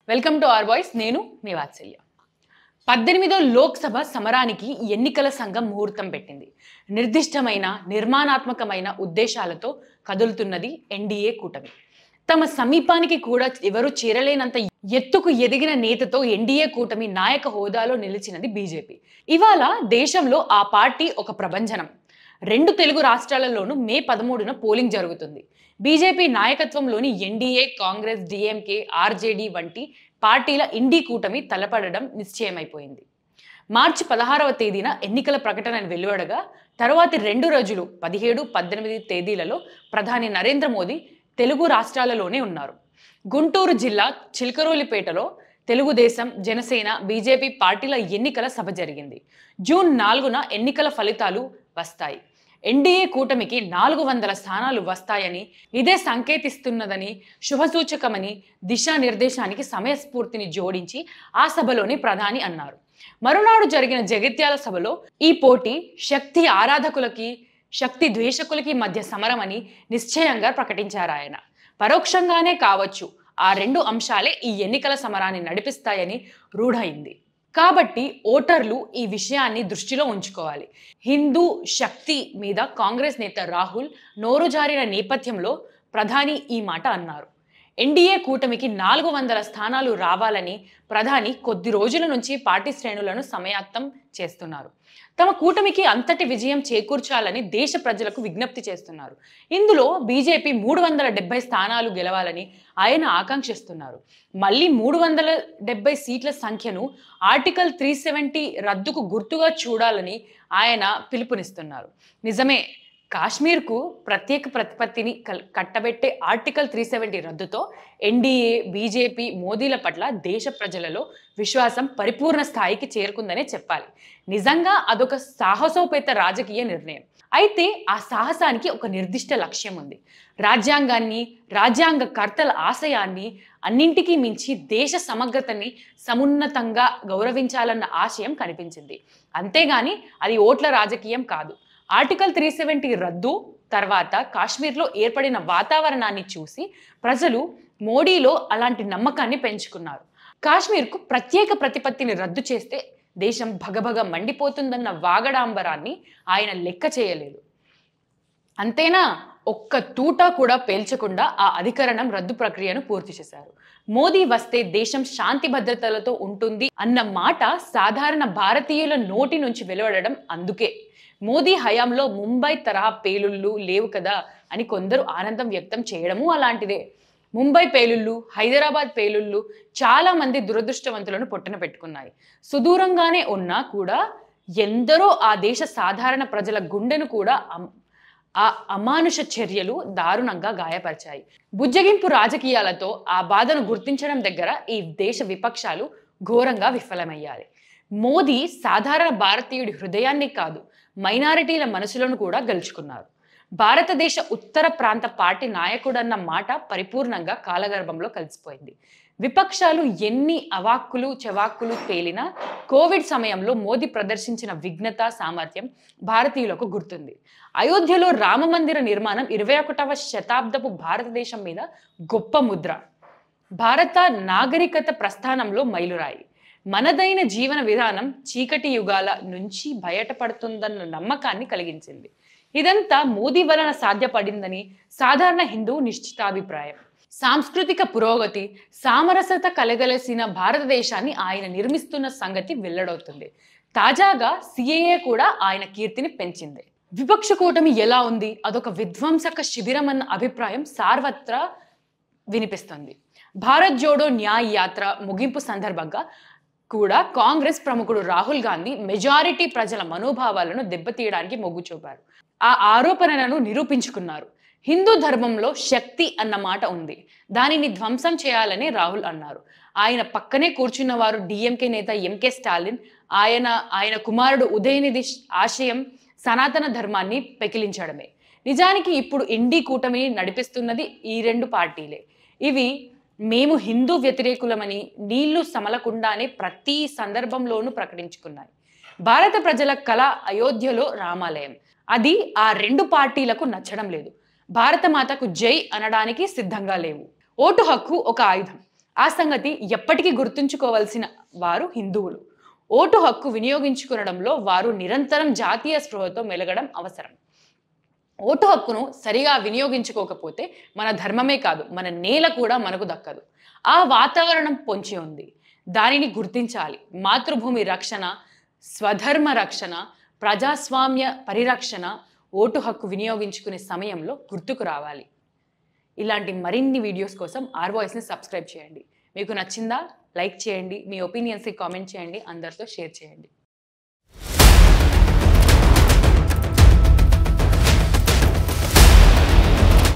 Welcome to our voice. నేను మీ వాత్సల్య. 18వ లోక్సభ సమరానికి ఎన్నికల సంఘం ముహూర్తం పెట్టింది. నిర్దిష్టమైన నిర్మాణాత్మకమైన ఉద్దేశాలతో కదులుతున్నది ఎన్డీఏ కూటమి. తమ సమీపానికి కూడా ఎవరు చేరలేనంత ఎత్తుకు ఎదిగిన నేతతో ఎన్డీఏ కూటమి నాయక హోదాలో నిలిచినది బీజేపీ. ఇవాళ దేశంలో ఆ పార్టీ ఒక ప్రభంజనం. 2 తెలుగు రాష్ట్రాలలోనూ మే 13న పోలింగ్ జరుగుతుంది. బీజేపీ నాయకత్వంలోని ఎన్డీఏ, కాంగ్రెస్, డీఎంకే, ఆర్జేడీ వంటి పార్టీల ఇండీ కూటమి తలపడడం నిశ్చయమైపోయింది. మార్చి 16వ తేదీన ఎన్నికల ప్రకటన వెలువడగా తరువాతి 2 రోజులు 17, 18 తేదీలలో ప్రధాని నరేంద్ర మోదీ తెలుగు రాష్ట్రాలలోనే ఉన్నారు. గుంటూరు జిల్లా చిలకరోలిపేటలో తెలుగుదేశం, జనసేన, బీజేపీ పార్టీల ఎన్నికల సభ జరిగింది. జూన్ 4న ఎన్నికల ఫలితాలు వస్తాయి. ఎన్డీఏ కూటమికి 400 స్థానాలు వస్తాయని, ఇదే సంకేతిస్తున్నదని, శుభసూచకమని, దిశానిర్దేశానికి సమయస్ఫూర్తిని జోడించి ఆ సభలోని ప్రధాని అన్నారు. మరునాడు జరిగిన జగిత్యాల సభలో ఈ పోటీ శక్తి ఆరాధకులకి, శక్తి ద్వేషకులకి మధ్య సమరమని నిశ్చయంగా ప్రకటించారు ఆయన. పరోక్షంగానే కావచ్చు, ఆ 2 అంశాలే ఈ ఎన్నికల సమరాన్ని నడిపిస్తాయని రూఢయింది. కాబట్టి ఓటర్లు ఈ విషయాన్ని దృష్టిలో ఉంచుకోవాలి. హిందూ శక్తి మీద కాంగ్రెస్ నేత రాహుల్ నోరు జారిన నేపథ్యంలో ప్రధాని ఈ మాట అన్నారు. ఎన్డీఏ కూటమికి 400 స్థానాలు రావాలని ప్రధాని కొద్ది రోజుల నుంచి పార్టీ శ్రేణులను సమాయత్తం చేస్తున్నారు. తమ కూటమికి అంతటి విజయం చేకూర్చాలని దేశ ప్రజలకు విజ్ఞప్తి చేస్తున్నారు. ఇందులో బీజేపీ 370 స్థానాలు గెలవాలని ఆయన ఆకాంక్షిస్తున్నారు. మళ్ళీ 370 సీట్ల సంఖ్యను ఆర్టికల్ 370 రద్దుకు గుర్తుగా చూడాలని ఆయన పిలుపునిస్తున్నారు. నిజమే, కాశ్మీర్కు ప్రత్యేక ప్రతిపత్తిని కట్టబెట్టే ఆర్టికల్ 370 రద్దుతో ఎన్డీఏ, బీజేపీ, మోదీల పట్ల దేశ ప్రజలలో విశ్వాసం పరిపూర్ణ స్థాయికి చేరుకుందనే చెప్పాలి. నిజంగా అదొక సాహసోపేత రాజకీయ నిర్ణయం. అయితే ఆ సాహసానికి ఒక నిర్దిష్ట లక్ష్యం ఉంది. రాజ్యాంగాన్ని, రాజ్యాంగ కర్తల ఆశయాన్ని అన్నింటికీ మించి దేశ సమగ్రతని సమున్నతంగా గౌరవించాలన్న ఆశయం కనిపించింది. అంతేగాని అది ఓట్ల రాజకీయం కాదు. ఆర్టికల్ 370 రద్దు తర్వాత కాశ్మీర్లో ఏర్పడిన వాతావరణాన్ని చూసి ప్రజలు మోడీలో అలాంటి నమ్మకాన్ని పెంచుకున్నారు. కాశ్మీర్కు ప్రత్యేక ప్రతిపత్తిని రద్దు చేస్తే దేశం భగభగ మండిపోతుందన్న వాగడాంబరాన్ని ఆయన లెక్క చేయలేదు. అంతేనా, ఒక్క తూటా కూడా పేల్చకుండా ఆ అధికరణం రద్దు ప్రక్రియను పూర్తి చేశారు. మోదీ వస్తే దేశం శాంతి భద్రతలతో ఉంటుంది అన్న మాట సాధారణ భారతీయుల నోటి నుంచి వెలువడడం అందుకే. మోదీ హయాంలో ముంబై తరహా పేలుళ్ళు లేవు కదా అని కొందరు ఆనందం వ్యక్తం చేయడము అలాంటిదే. ముంబై పేలుళ్ళు, హైదరాబాద్ పేలుళ్ళు చాలా మంది దురదృష్టవంతులను పొట్టన పెట్టుకున్నాయి. సుదూరంగానే ఉన్నా కూడా ఎందరో ఆ దేశ సాధారణ ప్రజల గుండెను కూడా ఆ అమానుష చర్యలు దారుణంగా గాయపరిచాయి. బుజ్జగింపు రాజకీయాలతో ఆ బాధను గుర్తించడం దగ్గర ఈ దేశ విపక్షాలు ఘోరంగా విఫలమయ్యాయి. మోదీ సాధారణ భారతీయుడి హృదయాన్ని కాదు, మైనారిటీల మనసులను కూడా గెలుచుకున్నారు. భారతదేశ ఉత్తర ప్రాంత పార్టీ నాయకుడన్న మాట పరిపూర్ణంగా కాలగర్భంలో కలిసిపోయింది. విపక్షాలు ఎన్ని అవాక్కులు చెవాక్కులు పేలినా కోవిడ్ సమయంలో మోదీ ప్రదర్శించిన విఘ్నత, సామర్థ్యం భారతీయులకు గుర్తుంది. అయోధ్యలో రామమందిర నిర్మాణం 21వ శతాబ్దపు భారతదేశం మీద గొప్ప ముద్ర. భారత నాగరికత ప్రస్థానంలో మైలురాయి. మనదైన జీవన విధానం చీకటి యుగాల నుంచి బయటపడుతుందన్న నమ్మకాన్ని కలిగించింది. ఇదంతా మోదీ వలన సాధ్యపడిందని సాధారణ హిందూ నిశ్చితాభిప్రాయం. సాంస్కృతిక పురోగతి, సామరస్యత కలగలసిన భారతదేశాన్ని ఆయన నిర్మిస్తున్న సంగతి వెల్లడవుతుంది. తాజాగా సిఏఏ కూడా ఆయన కీర్తిని పెంచింది. విపక్ష కూటమి ఎలా ఉంది, అదొక విధ్వంసక శిబిరం అన్న అభిప్రాయం సార్వత్రా వినిపిస్తుంది. భారత్ జోడో న్యాయ్ యాత్ర ముగింపు సందర్భంగా కూడా కాంగ్రెస్ ప్రముఖుడు రాహుల్ గాంధీ మెజారిటీ ప్రజల మనోభావాలను దెబ్బతీయడానికి మొగ్గు చూపారు. ఆ ఆరోపణలను నిరూపించుకున్నారు. హిందూ ధర్మంలో శక్తి అన్న మాట ఉంది, దానిని ధ్వంసం చేయాలని రాహుల్ అన్నారు. ఆయన పక్కనే కూర్చున్నవారు డిఎంకే నేత ఎంకే స్టాలిన్. ఆయన కుమారుడు ఉదయనిధి ఆశయం సనాతన ధర్మాన్ని పెకిలించడమే. నిజానికి ఇప్పుడు ఇండీ కూటమిని నడిపిస్తున్నది ఈ 2 పార్టీలే. ఇవి మేము హిందూ వ్యతిరేకులమని నీళ్లు సమలకుండానే ప్రతి సందర్భంలోనూ ప్రకటించుకున్నాయి. భారత ప్రజల కళ అయోధ్యలో రామాలయం. అది ఆ 2 పార్టీలకు నచ్చడం లేదు. భారతమాతకు జై అనడానికి సిద్ధంగా లేవు. ఓటు హక్కు ఒక ఆయుధం. ఆ సంగతి ఎప్పటికీ గుర్తుంచుకోవాల్సిన వారు హిందువులు. ఓటు హక్కు వినియోగించుకునడంలో వారు నిరంతరం జాతీయ స్పృహతో మెలగడం అవసరం. ఓటు హక్కును సరిగా వినియోగించుకోకపోతే మన ధర్మమే కాదు, మన నేల కూడా మనకు దక్కదు. ఆ వాతావరణం పొంచి ఉంది. దానిని గుర్తించాలి. మాతృభూమి రక్షణ, స్వధర్మ రక్షణ, ప్రజాస్వామ్య పరిరక్షణ ఓటు హక్కు వినియోగించుకునే సమయంలో గుర్తుకు రావాలి. ఇలాంటి మరిన్ని వీడియోస్ కోసం ఆర్ వాయిస్ని సబ్స్క్రైబ్ చేయండి. మీకు నచ్చిందా? లైక్ చేయండి. మీ ఒపీనియన్స్ని కామెంట్ చేయండి. అందరితో షేర్ చేయండి.